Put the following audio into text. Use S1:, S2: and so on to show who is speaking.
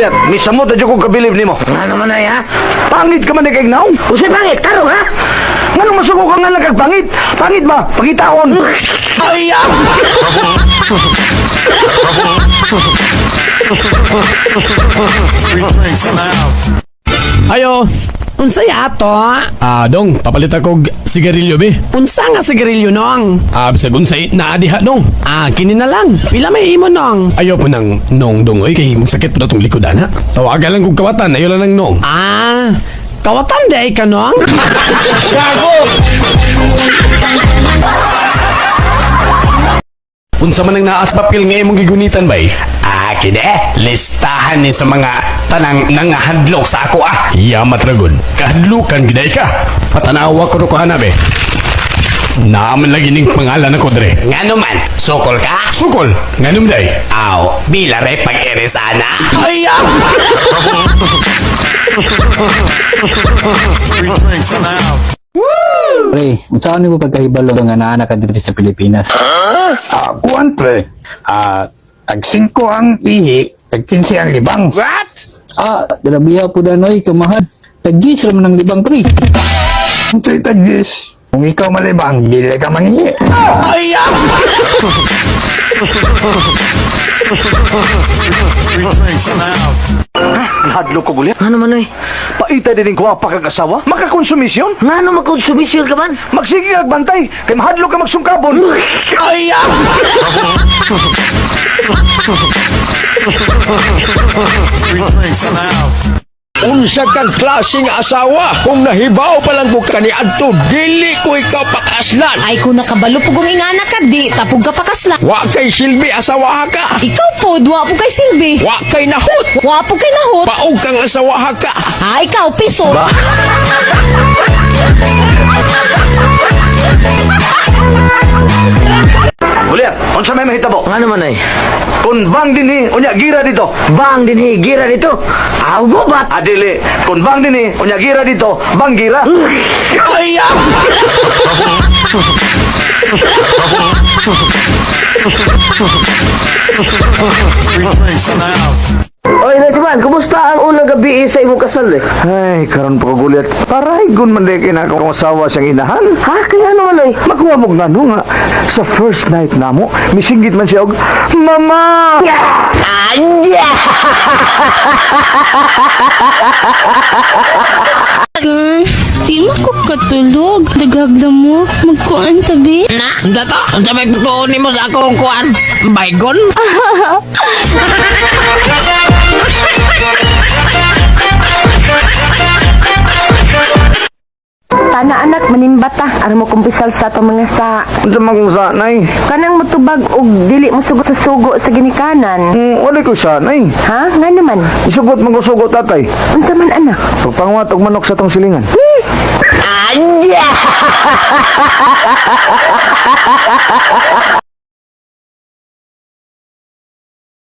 S1: Gulyat, misa mo tadyo ko kabilib nimo.
S2: Nga naman ay ha?
S1: Pangit ka man na kay naong.
S2: Usay pangit, karo ha?
S1: Ngano masuko ka nga lang kag pangit? Pangit ba? Pagitaon. Ayaw!
S3: Ayo,
S4: Unsay ato?
S3: dong, papalit ako sigarilyo be.
S4: Unsa nga sigarilyo nong?
S3: Bisag unsay naadiha dong.
S4: Kini na lang. Pila may imo nong?
S3: Ayaw po ng nong dong oy, kay magsakit po na itong likodan ha. Tawagan lang kong kawatan, ayaw lang ng nong.
S4: Kawatan day ka nong?
S3: Unsa man ang naas papel nga imong gigunitan bay? Kide, listahan ni sa mga tanang nangahadlok sa ako Yamat ragod, kahadlukan giday ka. Patanawa ko ko hanabe. Naaman lagi ning pangalan ako dre.
S2: Nga naman, sukol ka?
S3: Sukol, nganum day.
S2: Aw, bilare pag-iris ana.
S4: Ayaw!
S5: Pre, saan mo pagkahibalo nga naanak ka dito sa Pilipinas?
S1: Kuan pre. Tag-5 ang pihi, tag-15 ang libang.
S2: What?
S5: Dalabiha po danoy, kamahal. Tagis naman ng libang, pre.
S1: Unsay tagis? Kung ikaw malibang, dili ka mangingi.
S4: Ayaw!
S1: Hadlok ko Gulyat.
S2: Nga naman ay?
S1: Paita din ko pa kag-asawa. Makakonsumisyon.
S2: Nga naman konsumisyon ka man?
S1: Magsige kag bantay. Kay mahadlok ka magsungkabon.
S4: Ayaw!
S6: Unsa kang klaseng asawa? Kung nahibaw pa lang ko kaniadto, dili ko ikaw pakaslan.
S7: Ay kung nakabalo po kung ingana ka, di tapog ka pakasla.
S6: Wa kay silbi asawa ka.
S7: Ikaw po, duwa po kay Silbi.
S6: Wa kay nahot.
S7: Wa po kay nahot.
S6: Paog kang asawa ka.
S7: Ikaw, piso.
S1: Gulyat, unsa may mahitabo?
S2: Nga naman ay?
S1: Kun bang dinhi, unya gira dito.
S2: Bang din higira dito. Aw, gubat.
S1: Adili, kun bang dinhi, unya gira dito. Bang gira.
S4: Ayaw!
S2: Oy, Najiman, kumusta ang unang gabi sa imong kasal eh?
S1: Ay, karon pa Gulyat. Paraygon man di na akong asawa siyang inahan.
S2: Ha? Kaya naman ay?
S1: Makuha mo nga nga. Sa first night namo, misinggit man siya og, Mama!
S2: Anja!
S7: Di makukatulog. Dagagda mo. Magkuan tabi.
S4: Dato, unsa may pagkuuni mo sa akong kuan? Baygon?
S8: Tana anak manimbata aron mo kumpisal sa atong mga sa
S1: Unsa man kung sanay?
S8: kanang motubag og dili mo sugot sa sugo sa ginikanan.
S1: Wala ko sanay.
S8: Ha? Nga naman.
S1: Isugot man ko sugot tatay.
S8: Unsa man anak?
S1: Pagpangwat og manok sa tong silingan.
S2: Anja!